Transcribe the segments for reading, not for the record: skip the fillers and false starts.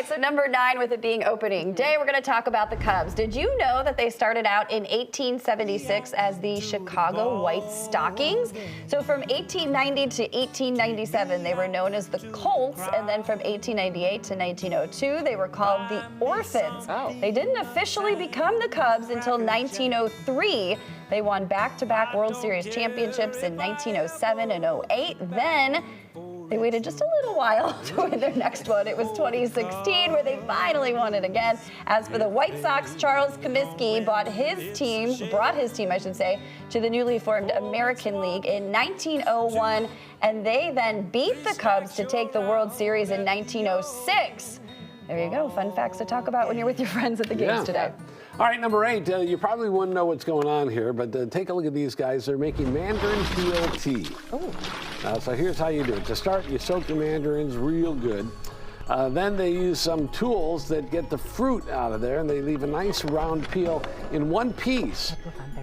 right, so number 9, with it being opening day, we're going to talk about the Cubs. Did you know that they started out in 1876 as the Chicago White Stockings? So from 1890 to 1897, they were known as the Colts, and then from 1898 to 1902, they were called the Orphans. They didn't officially become the Cubs until 1903. They won back-to-back World Series championships in 1907 and 08. Then they waited just a little while to win their next one. It was 2016 where they finally won it again. As for the White Sox, Charles Comiskey brought his team, to the newly formed American League in 1901, and they then beat the Cubs to take the World Series in 1906. There you go. Fun facts to talk about when you're with your friends at the games today. All right, number 8, you probably wouldn't know what's going on here, but take a look at these guys. They're making mandarin peel tea. So here's how you do it. To start, you soak the mandarins real good. Then they use some tools that get the fruit out of there, and they leave a nice round peel in one piece.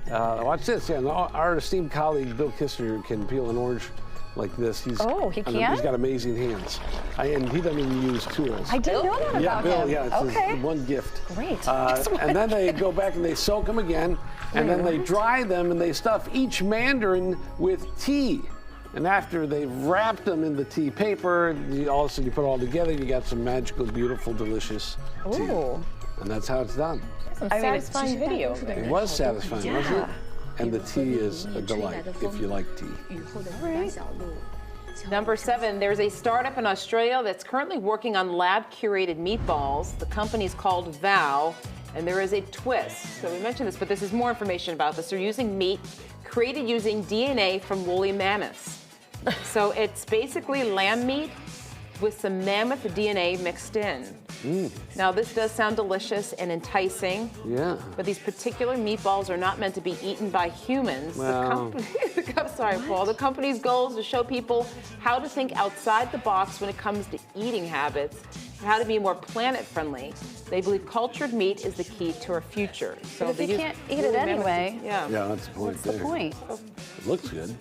Watch this. Yeah, our esteemed colleague, Bill Kissinger, can peel an orange like this. He can? He's got amazing hands. And he doesn't even use tools. I didn't know that about Bill, him. It's his one gift. Great. And then they go back and they soak them again, and then they dry them, and they stuff each mandarin with tea. And after they've wrapped them in the tea paper, all of a sudden you put it all together, you got some magical, beautiful, delicious tea. And that's how it's done. Satisfying video. It was satisfying, wasn't it? And the tea is a delight if you like tea. Number 7, there's a startup in Australia that's currently working on lab-curated meatballs. The company is called Vow, and there is a twist. So we mentioned this, but this is more information about this. They're using meat created using DNA from woolly mammoths. So it's basically lamb meat with some mammoth DNA mixed in. Now, this does sound delicious and enticing. But these particular meatballs are not meant to be eaten by humans. Well. The company's goal is to show people how to think outside the box when it comes to eating habits and how to be more planet-friendly. They believe cultured meat is the key to our future. So if you can't eat it anyway, that's the point. What's the point? It looks good.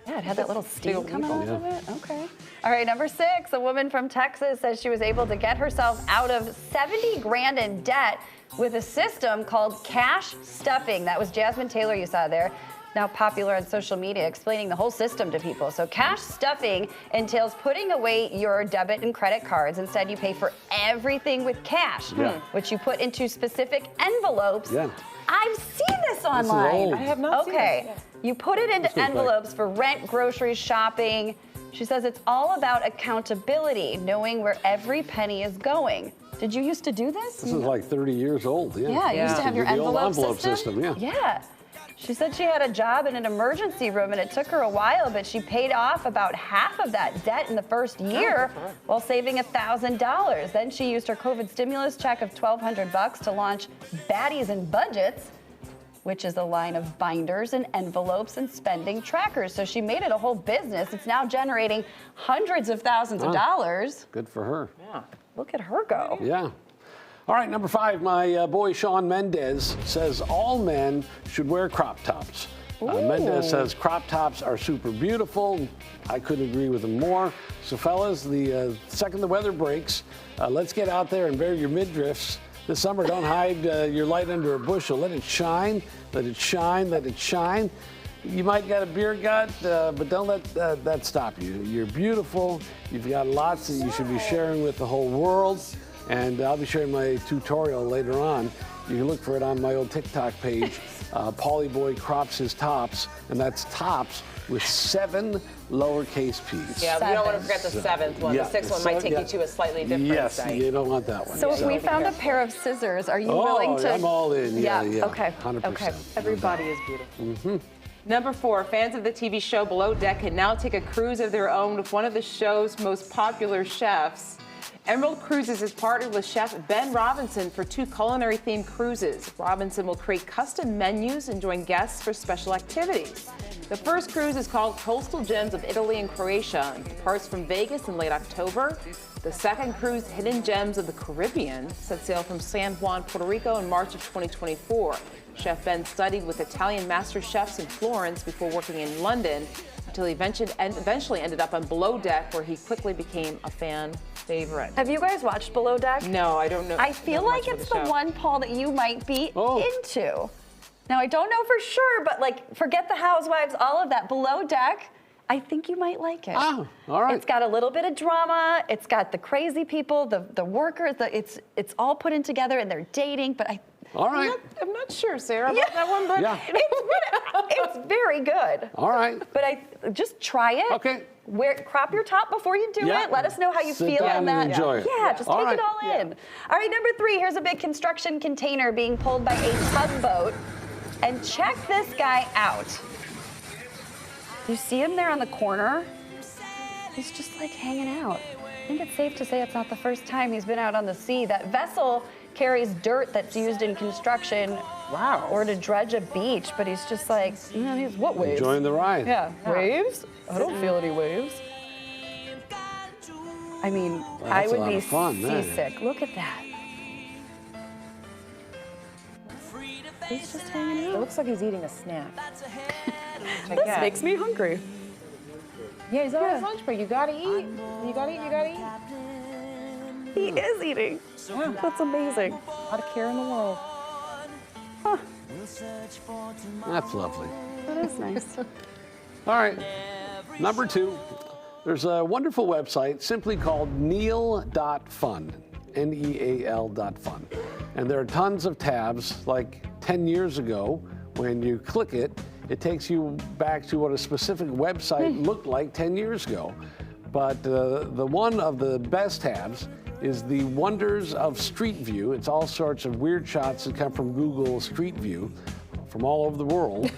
Yeah, it had that little steam coming out of it. Okay. All right, number 6, a woman from Texas says she was able to get herself out of 70 grand in debt with a system called cash stuffing. That was Jasmine Taylor you saw there, now popular on social media, explaining the whole system to people. So cash stuffing entails putting away your debit and credit cards. Instead, you pay for everything with cash, which you put into specific envelopes. I've seen this online. This is old. I have not seen this. You put it into envelopes for rent, groceries, shopping. She says it's all about accountability, knowing where every penny is going. Did you used to do this? This is like 30 years old. Yeah, you used to have your the old envelope system. Yeah. She said she had a job in an emergency room, and it took her a while, but she paid off about half of that debt in the first year while saving $1,000. Then she used her COVID stimulus check of $1,200 to launch Baddies and Budgets, which is a line of binders and envelopes and spending trackers. So she made it a whole business. It's now generating hundreds of thousands of dollars. Good for her. Look at her go. Yeah. All right, number 5, my boy Shawn Mendes says all men should wear crop tops. Mendes says crop tops are super beautiful. I couldn't agree with him more. So fellas, the second the weather breaks, let's get out there and bare your midriffs. This summer, don't hide your light under a bushel. Let it shine, let it shine, let it shine. You might got a beer gut, but don't let that stop you. You're beautiful. You've got lots that you should be sharing with the whole world. And I'll be sharing my tutorial later on. You can look for it on my old TikTok page. Pauly Boy crops his tops, and that's tops with 7 lowercase p's. Yeah, you don't want to forget the 7th one. The 6th one might take you to a slightly different site. You don't want that one. So we found a pair of scissors. Are you willing to? I'm all in. Yeah. Okay. 100%. Okay. Everybody is beautiful. Number 4, fans of the TV show Below Deck can now take a cruise of their own with one of the show's most popular chefs. Emerald Cruises has partnered with Chef Ben Robinson for 2 culinary-themed cruises. Robinson will create custom menus and join guests for special activities. The first cruise is called Coastal Gems of Italy and Croatia and departs from Vegas in late October. The second cruise, Hidden Gems of the Caribbean, sets sail from San Juan, Puerto Rico in March of 2024. Chef Ben studied with Italian master chefs in Florence before working in London until he eventually ended up on Below Deck, where he quickly became a fan favorite. Have you guys watched Below Deck? No, I don't know. I feel not like much of it's the the show. one, Paul, that you might be Oh. into. Now, I don't know for sure, but like, forget the Housewives, all of that. Below Deck, I think you might like it. Oh, all right. It's got a little bit of drama. It's got the crazy people, the workers. It's all put in together, and they're dating. But All right. I'm not sure, Sarah, about that one, but Yeah. it's very good. All right. But just try it. Okay. Crop your top before you do Yeah. it. Let us know how you Sit feel down on and that. enjoy it. Yeah, just All take right. it all in. All right, number 3. Here's a big construction container being pulled by a tugboat. And check this guy out. You see him there on the corner? He's just like hanging out. I think it's safe to say it's not the first time he's been out on the sea. That vessel carries dirt that's used in construction. Wow. Or to dredge a beach, but he's just like, what waves? Enjoying the ride. Yeah, waves? I don't feel any waves. I mean, Well, I that's a would lot be of fun, man. seasick. Look at that. He's just hanging it out. looks like he's eating a snack. This makes me hungry. Yeah, he's on his lunch break. You gotta eat. You gotta eat. You gotta eat. He is eating. That's amazing. A lot of care in the world. That's lovely. That is nice. All right. Number 2. There's a wonderful website simply called Neal.fun. Neal.fun. And there are tons of tabs. Like 10 years ago, when you click it, it takes you back to what a specific website looked like 10 years ago. But the one of the best tabs is the Wonders of Street View. It's all sorts of weird shots that come from Google Street View from all over the world.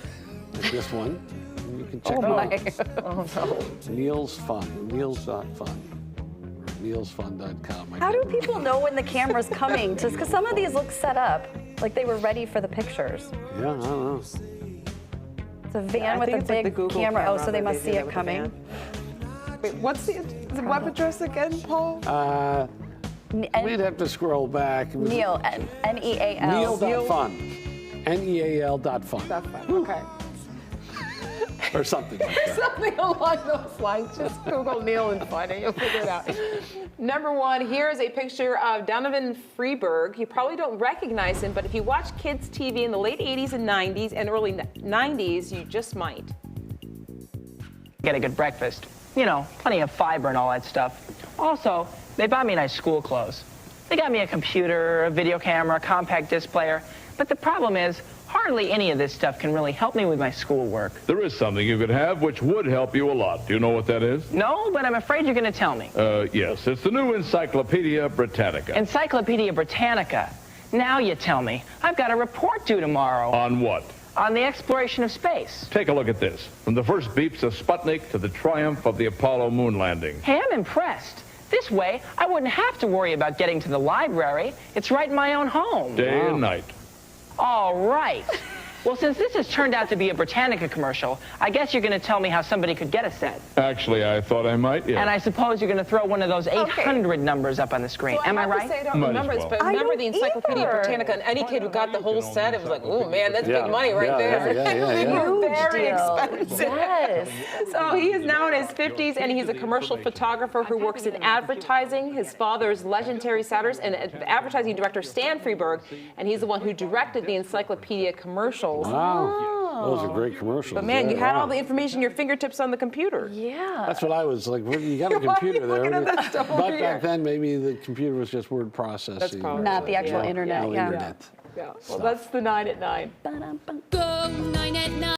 Like this one. And you can check it out. Neal's Fun. Neals.fun. Nealsfun.com. How do people know when the camera's coming? Just because some of these look set up, like they were ready for the pictures. Yeah, I don't know. It's a van I with think a it's like the big Google camera. Oh, camera so they that must they see do it with the coming. van. Wait, what's the web address again, Paul? We'd have to scroll back. It was Neal, N-E-A-L. Neal.fun. Neal.fun. That's fine. Okay. Or something like that. Something along those lines. Just Google Neal and find it. You'll figure it out. Number 1, here's a picture of Donovan Freeberg. You probably don't recognize him, but if you watch kids TV in the late 80s and 90s and early 90s, you just might. Get a good breakfast. You know, plenty of fiber and all that stuff. Also, they bought me nice school clothes. They got me a computer, a video camera, a compact disc player. But the problem is, hardly any of this stuff can really help me with my schoolwork. There is something you could have which would help you a lot. Do you know what that is? No, but I'm afraid you're going to tell me. Yes, it's the new Encyclopedia Britannica. Encyclopedia Britannica. Now you tell me. I've got a report due tomorrow On what? on the exploration of space. Take a look at this. From the first beeps of Sputnik to the triumph of the Apollo moon landing. Hey, I'm impressed. This way, I wouldn't have to worry about getting to the library. It's right in my own home. Day and night. All right. Well, since this has turned out to be a Britannica commercial, I guess you're going to tell me how somebody could get a set. Actually, I thought I might, yeah. And I suppose you're going to throw one of those 800 numbers up on the screen. Am I have to right? say, I don't Might as remember this, well. but I remember don't the Encyclopedia either. Britannica, and any kid who got the whole set, it was like, oh man, that's Yeah. big money right Yeah, there. yeah. They were Huge very deal. expensive. Yes. So he is now in his 50s, and he's a commercial photographer who works in advertising. His father is legendary Satters and advertising director Stan Freeberg, and he's the one who directed the Encyclopedia commercials. Wow. Those are great commercials. But man, you Yeah, had wow. all the information at your fingertips on the computer. Yeah. That's what I was like. Well, you got a Why are you computer there. looking at that stuff over But here? back then, maybe the computer was just word processing. That's probably Not the actual Yeah. internet, No yeah. internet. Yeah. Well, that's the 9 at 9. Ba-dum-bum. Go 9 at 9.